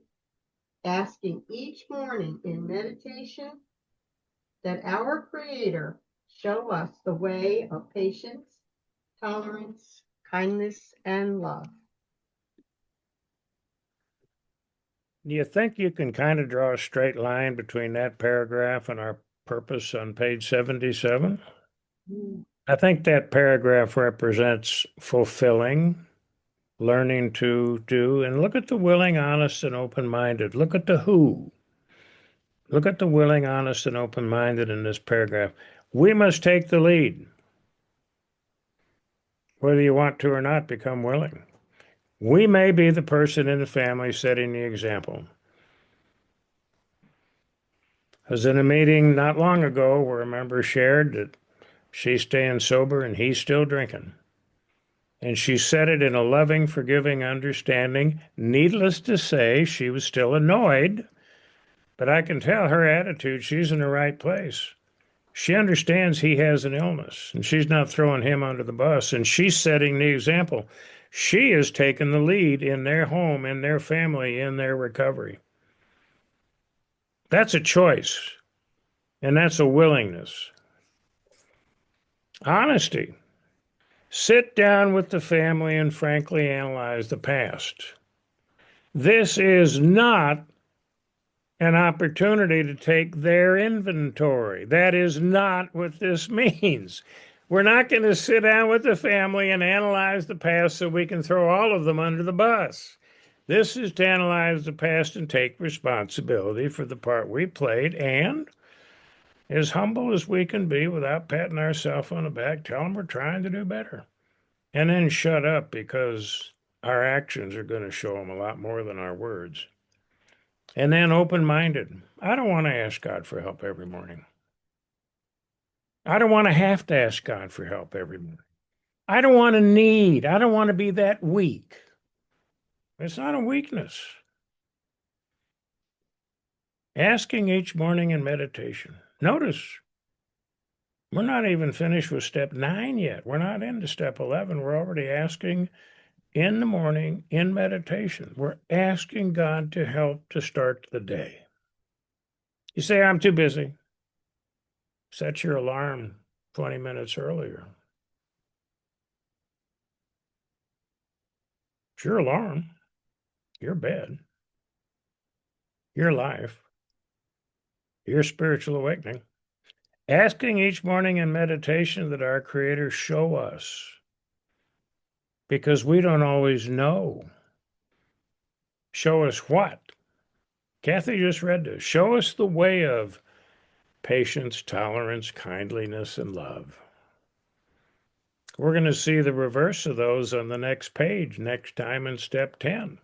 S7: asking each morning in meditation that our Creator show us the way of patience, tolerance, kindness, and love.
S3: Do you think you can kind of draw a straight line between that paragraph and our purpose on page 77? I think that paragraph represents fulfilling, learning to do, and look at the willing, honest, and open-minded. Look at the who. Look at the willing, honest, and open-minded in this paragraph. We must take the lead. Whether you want to or not, become willing. We may be the person in the family setting the example. I was in a meeting not long ago where a member shared that she's staying sober and he's still drinking. And she said it in a loving, forgiving understanding. Needless to say, she was still annoyed, but I can tell her attitude, she's in the right place. She understands he has an illness, and she's not throwing him under the bus, and she's setting the example. She has taken the lead in their home, in their family, in their recovery. That's a choice, and that's a willingness. Honesty. Sit down with the family and frankly analyze the past. This is not an opportunity to take their inventory. That is not what this means. We're not going to sit down with the family and analyze the past so we can throw all of them under the bus. This is to analyze the past and take responsibility for the part we played, and as humble as we can be without patting ourselves on the back, tell them we're trying to do better. And then shut up, because our actions are going to show them a lot more than our words. And then open-minded. I don't want to ask God for help every morning. I don't want to have to ask God for help every morning. I don't want to be that weak. It's not a weakness. Asking each morning in meditation. Notice, we're not even finished with step 9 yet. We're not into step 11. We're already asking in the morning in meditation. We're asking God to help to start the day. You say, I'm too busy. Set your alarm 20 minutes earlier. It's your alarm, your bed, your life, your spiritual awakening. Asking each morning in meditation that our Creator show us, because we don't always know. Show us what? Kathy just read this. Show us the way of patience, tolerance, kindliness, and love. We're going to see the reverse of those on the next page, next time in step 10.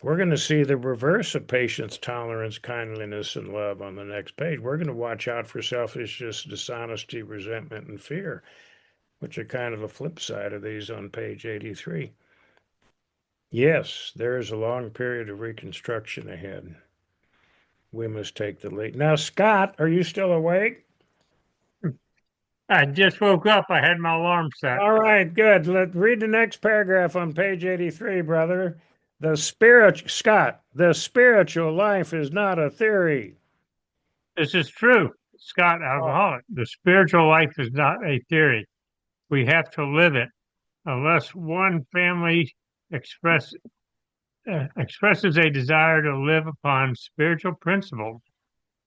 S3: We're going to see the reverse of patience, tolerance, kindliness, and love on the next page. We're going to watch out for selfishness, dishonesty, resentment, and fear, which are kind of the flip side of these on page 83. Yes, there is a long period of reconstruction ahead. We must take the lead. Now, Scott, are you still awake?
S8: I just woke up. I had my alarm set.
S3: All right, good. Let's read the next paragraph on page 83, brother. The spiritual life is not a theory.
S8: This is true, Scott, alcoholic. The spiritual life is not a theory. We have to live it. Unless one family expresses a desire to live upon spiritual principles,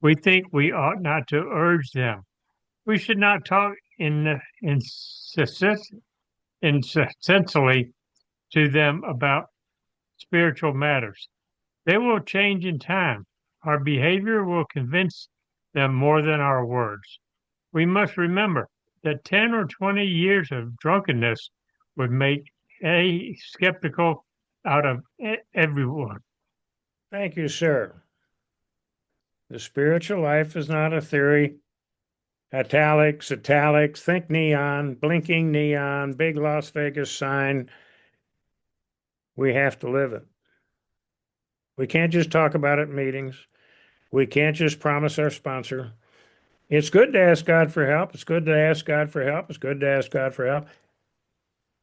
S8: we think we ought not to urge them. We should not talk insensibly to them about spiritual matters. They will change in time. Our behavior will convince them more than our words. We must remember that 10 or 20 years of drunkenness would make a skeptical out of everyone.
S3: Thank you, sir. The spiritual life is not a theory. Italics, think neon, blinking neon, big Las Vegas sign. We have to live it. We can't just talk about it in meetings. We can't just promise our sponsor. It's good to ask God for help. It's good to ask God for help. It's good to ask God for help.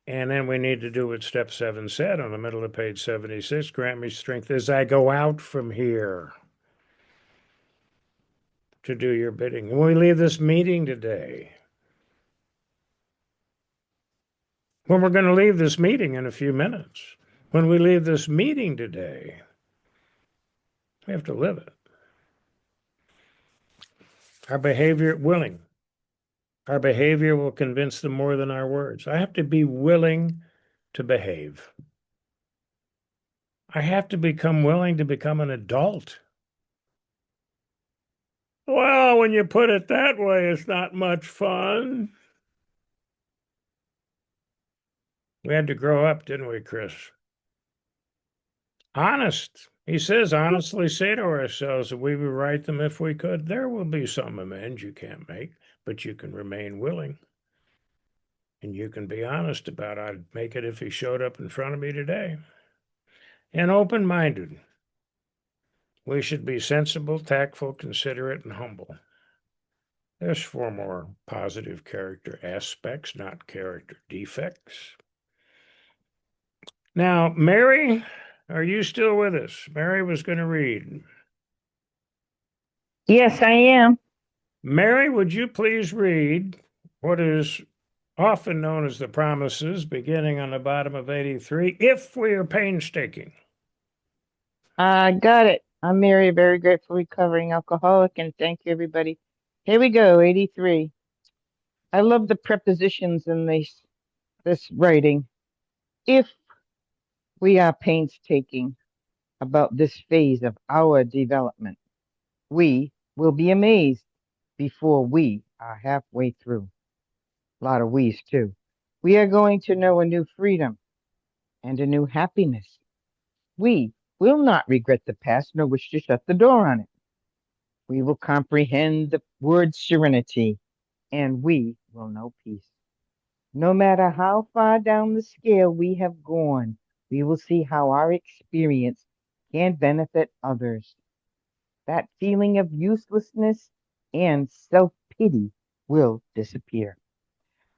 S3: And then we need to do what step 7 said on the middle of page 76. Grant me strength as I go out from here to do your bidding. When we leave this meeting today, when we're going to leave this meeting in a few minutes, when we leave this meeting today, we have to live it. Our behavior willing. Our behavior will convince them more than our words. I have to be willing to behave. I have to become willing to become an adult. Well, when you put it that way, it's not much fun. We had to grow up, didn't we, Chris? Honest. He says, honestly say to ourselves that we would write them if we could. There will be some amends you can't make, but you can remain willing. And you can be honest about it. I'd make it if he showed up in front of me today. And open-minded. We should be sensible, tactful, considerate, and humble. There's 4 more positive character aspects, not character defects. Now, Mary, are you still with us? Mary was going to read.
S9: Yes, I am.
S3: Mary, would you please read what is often known as the promises, beginning on the bottom of 83, if we are painstaking?
S9: I got it. I'm Mary, a very grateful recovering alcoholic, and thank you, everybody. Here we go, 83. I love the prepositions in this writing. If we are painstaking about this phase of our development, we will be amazed before we are halfway through. A lot of we's too. We are going to know a new freedom and a new happiness. We will not regret the past nor wish to shut the door on it. We will comprehend the word serenity, and we will know peace. No matter how far down the scale we have gone, we will see how our experience can benefit others. That feeling of uselessness and self-pity will disappear.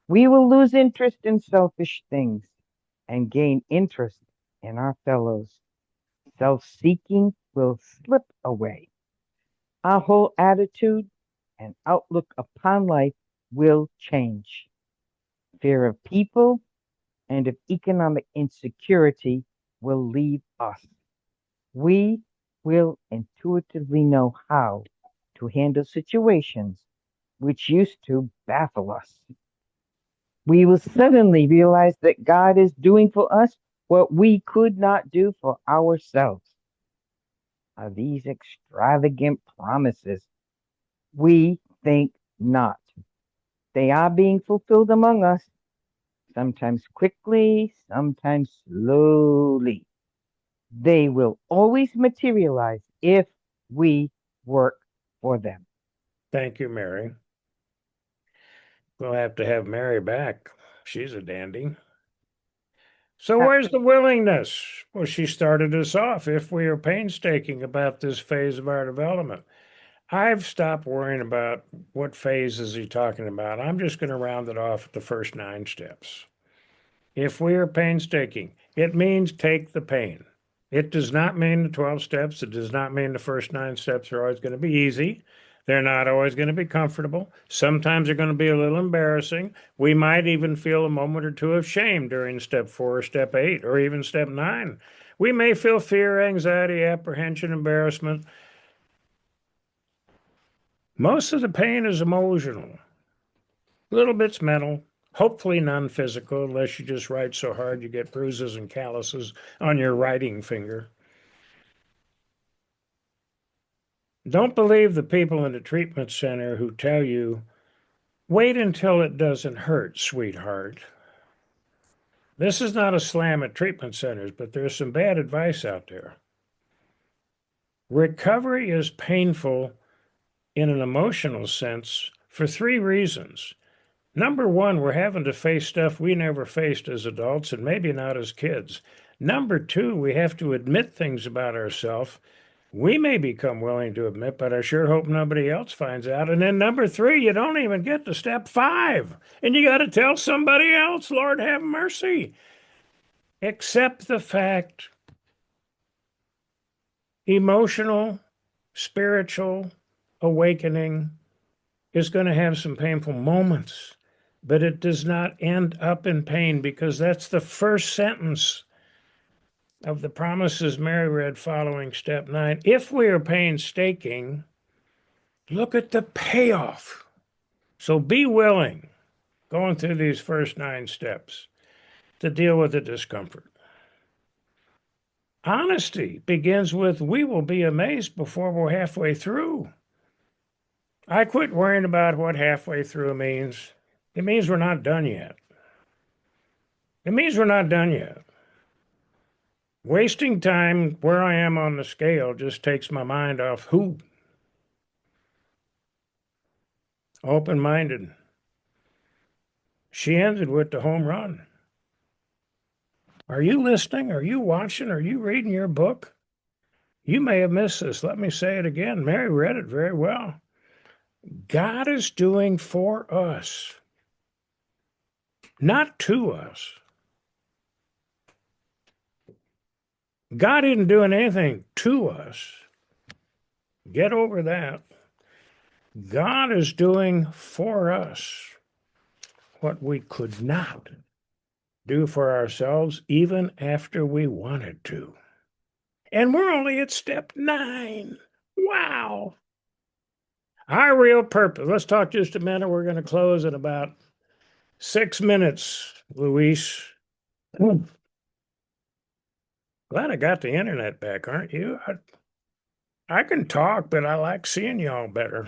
S9: We will lose interest in selfish things and gain interest in our fellows. Self-seeking will slip away. Our whole attitude and outlook upon life will change. Fear of people and of economic insecurity will leave us. We will intuitively know how to handle situations which used to baffle us. We will suddenly realize that God is doing for us what we could not do for ourselves. Are these extravagant promises? We think not. They are being fulfilled among us, sometimes quickly, sometimes slowly. They will always materialize if we work for them.
S3: Thank you, Mary. We'll have to have Mary back. She's a dandy. So where's the willingness? Well, she started us off. If we are painstaking about this phase of our development, I've stopped worrying about what phase is he talking about. I'm just going to round it off at the first 9 steps. If we are painstaking, it means take the pain. It does not mean the 12 steps. It does not mean the first 9 steps are always going to be easy. They're not always going to be comfortable. Sometimes they're going to be a little embarrassing. We might even feel a moment or two of shame during step 4 or step 8 or even step 9. We may feel fear, anxiety, apprehension, embarrassment. Most of the pain is emotional. A little bit's mental, hopefully none physical, unless you just write so hard you get bruises and calluses on your writing finger. Don't believe the people in the treatment center who tell you, wait until it doesn't hurt, sweetheart. This is not a slam at treatment centers, but there's some bad advice out there. Recovery is painful in an emotional sense for 3 reasons. Number 1, we're having to face stuff we never faced as adults and maybe not as kids. Number 2, we have to admit things about ourselves we may become willing to admit, but I sure hope nobody else finds out. And then number 3, you don't even get to step 5, and you got to tell somebody else, Lord have mercy. Accept the fact, emotional, spiritual awakening is going to have some painful moments, but it does not end up in pain, because that's the first sentence of the promises Mary read following step 9. If we are painstaking, look at the payoff. So be willing, going through these first 9 steps, to deal with the discomfort. Honesty begins with, we will be amazed before we're halfway through. I quit worrying about what halfway through means. It means we're not done yet. It means we're not done yet. Wasting time where I am on the scale just takes my mind off who. Open-minded. She ended with the home run. Are you listening? Are you watching? Are you reading your book? You may have missed this. Let me say it again. Mary read it very well. God is doing for us, not to us. God isn't doing anything to us. Get over that. God is doing for us what we could not do for ourselves even after we wanted to. And we're only at step 9. Wow. Our real purpose. Let's talk just a minute. We're going to close in about 6 minutes, Luis. Glad I got the internet back, aren't you? I can talk, but I like seeing y'all better.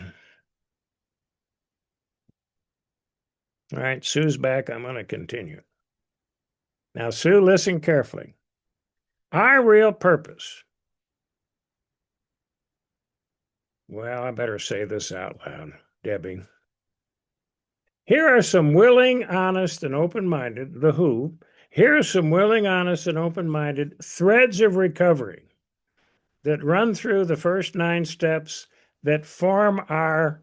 S3: All right, Sue's back. I'm going to continue. Now, Sue, listen carefully. Our real purpose Well, I better say this out loud, Debbie. Here are some willing, honest, and open-minded, the who. Here are some willing, honest, and open-minded threads of recovery that run through the first 9 steps that form our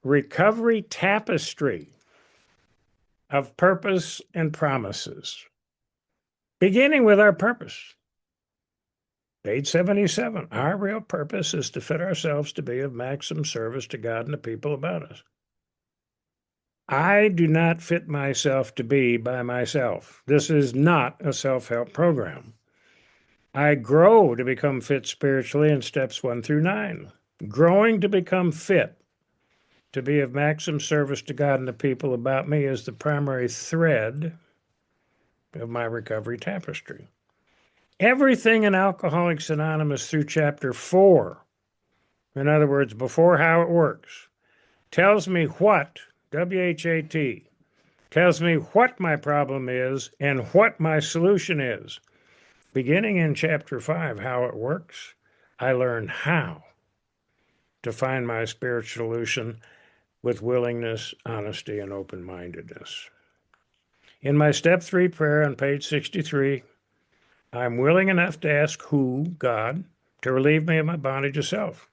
S3: recovery tapestry of purpose and promises. Beginning with our purpose. Page 77. Our real purpose is to fit ourselves to be of maximum service to God and the people about us. I do not fit myself to be by myself. This is not a self-help program. I grow to become fit spiritually in steps 1 through 9. Growing to become fit to be of maximum service to God and the people about me is the primary thread of my recovery tapestry. Everything in Alcoholics Anonymous through chapter 4, in other words, before how it works, tells me what, WHAT, tells me what my problem is and what my solution is. Beginning in chapter 5, how it works, I learn how to find my spiritual solution with willingness, honesty, and open-mindedness. In my step 3 prayer on page 63, I'm willing enough to ask who, God, to relieve me of my bondage of self.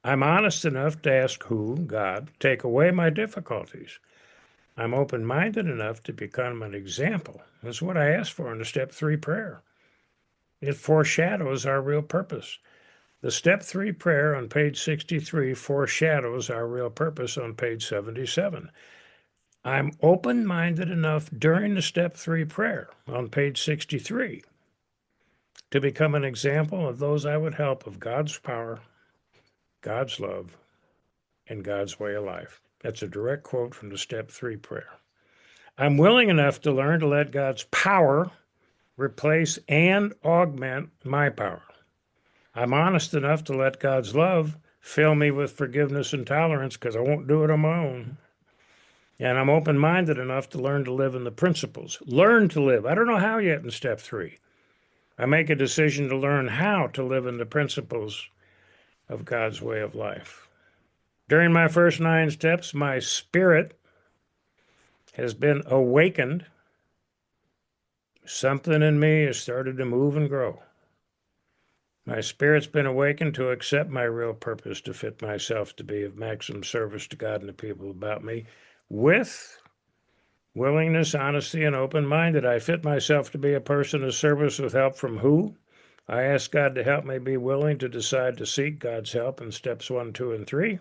S3: I'm honest enough to ask who, God, take away my difficulties. I'm open-minded enough to become an example. That's what I asked for in the step 3 prayer. It foreshadows our real purpose. The step 3 prayer on page 63 foreshadows our real purpose on page 77. I'm open-minded enough during the step 3 prayer on page 63 to become an example of those I would help of God's power, God's love, and God's way of life. That's a direct quote from the step 3 prayer. I'm willing enough to learn to let God's power replace and augment my power. I'm honest enough to let God's love fill me with forgiveness and tolerance because I won't do it on my own. And I'm open-minded enough to learn to live in the principles. Learn to live. I don't know how yet in step 3. I make a decision to learn how to live in the principles of God's way of life. During my first 9 steps, my spirit has been awakened. Something in me has started to move and grow. My spirit's been awakened to accept my real purpose, to fit myself to be of maximum service to God and the people about me. With willingness, honesty, and open-minded, I fit myself to be a person of service with help from who? I ask God to help me be willing to decide to seek God's help in steps 1, 2, and 3.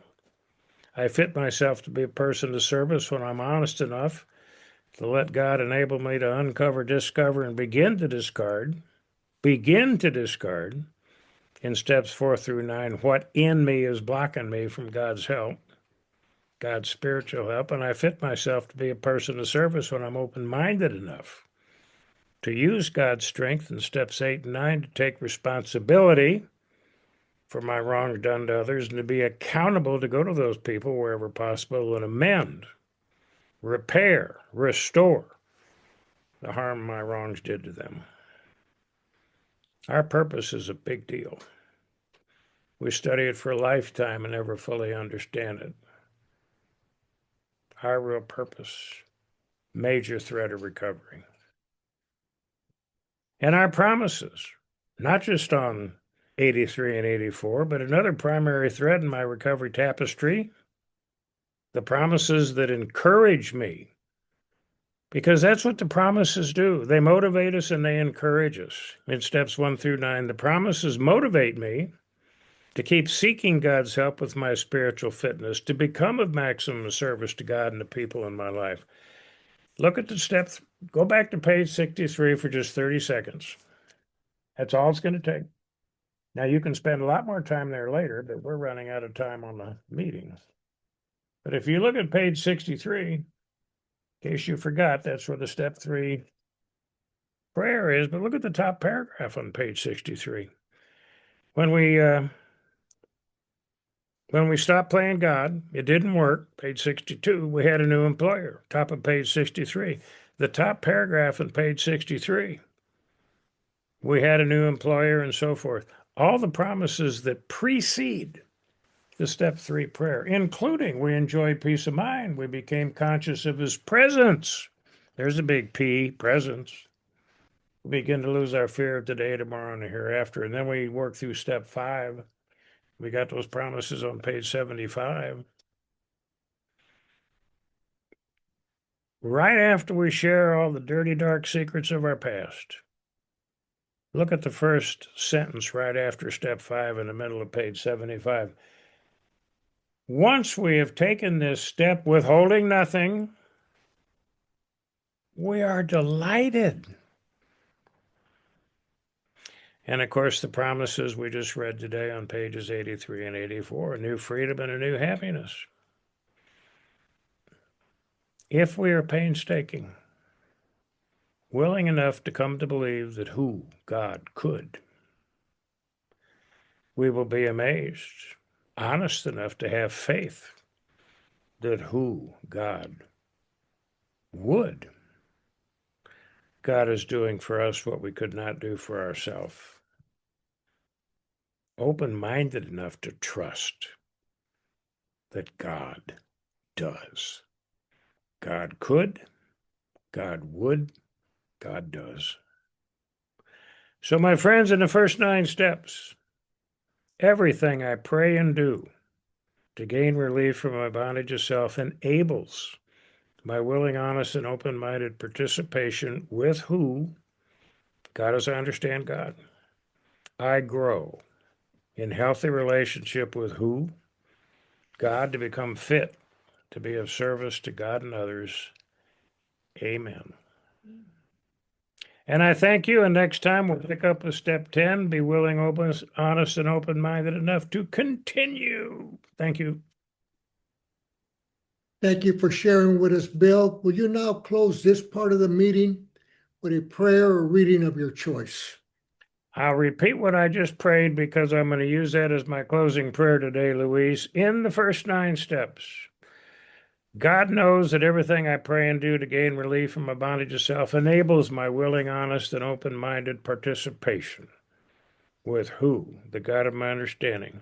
S3: I fit myself to be a person of service when I'm honest enough to let God enable me to uncover, discover, and begin to discard in steps 4 through 9 what in me is blocking me from God's help, God's spiritual help, and I fit myself to be a person of service when I'm open-minded enough to use God's strength in steps 8 and 9 to take responsibility for my wrongs done to others and to be accountable to go to those people wherever possible and amend, repair, restore the harm my wrongs did to them. Our purpose is a big deal. We study it for a lifetime and never fully understand it. Our real purpose, major thread of recovery. And our promises, not just on 83 and 84, but another primary thread in my recovery tapestry, the promises that encourage me, because that's what the promises do. They motivate us and they encourage us. In steps 1 through 9, the promises motivate me to keep seeking God's help with my spiritual fitness, to become of maximum service to God and the people in my life. Look at the steps. Go back to page 63 for just 30 seconds. That's all it's going to take. Now, you can spend a lot more time there later, but we're running out of time on the meeting. But if you look at page 63, in case you forgot, that's where the step 3 prayer is. But look at the top paragraph on page 63. When we stopped playing God, it didn't work. Page 62, we had a new employer. Top of page 63. The top paragraph on page 63, we had a new employer and so forth. All the promises that precede the step 3 prayer, including we enjoy peace of mind. We became conscious of his presence. There's a big P, presence. We begin to lose our fear of today, tomorrow, and the hereafter. And then we work through step 5. We got those promises on page 75. Right after we share all the dirty, dark secrets of our past, look at the first sentence right after step 5 in the middle of page 75. Once we have taken this step withholding nothing, we are delighted. And of course, the promises we just read today on pages 83 and 84, a new freedom and a new happiness. If we are painstaking, willing enough to come to believe that who God could, we will be amazed, honest enough to have faith that who God would. God is doing for us what we could not do for ourselves. Open-minded enough to trust that God does. God could, God would, God does. So, my friends, in the first 9 steps, everything I pray and do to gain relief from my bondage of self enables my willing, honest, and open-minded participation with who, God as I understand God, I grow in healthy relationship with who, God, to become fit to be of service to God and others. Amen. And I thank you. And next time we'll pick up with step 10, be willing, open, honest, and open-minded enough to continue. Thank you.
S1: Thank you for sharing with us, Bill. Will you now close this part of the meeting with a prayer or reading of your choice?
S3: I'll repeat what I just prayed because I'm going to use that as my closing prayer today, Louise. In the first 9 steps, God knows that everything I pray and do to gain relief from my bondage of self enables my willing, honest, and open-minded participation with who, the God of my understanding.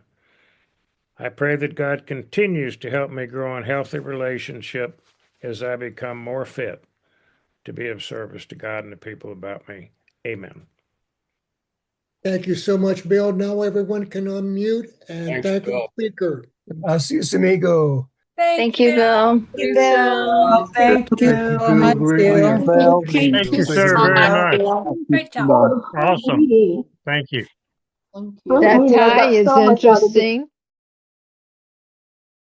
S3: I pray that God continues to help me grow in healthy relationship as I become more fit to be of service to God and the people about me. Amen.
S1: Thank you so much, Bill. Now everyone can unmute and
S10: Thanks,
S1: thank the
S10: Bill.
S1: speaker.
S10: Gracias, amigo.
S4: Thank you, Bill.
S5: Thank you, Bill.
S4: Thank
S6: Thank you, Bill. Great leader.
S9: Bill.
S8: Thank you,
S6: Thank
S8: sir,
S6: you,
S8: very
S6: Bill.
S8: much.
S4: Great job.
S8: Awesome. Thank you.
S5: That tie is interesting.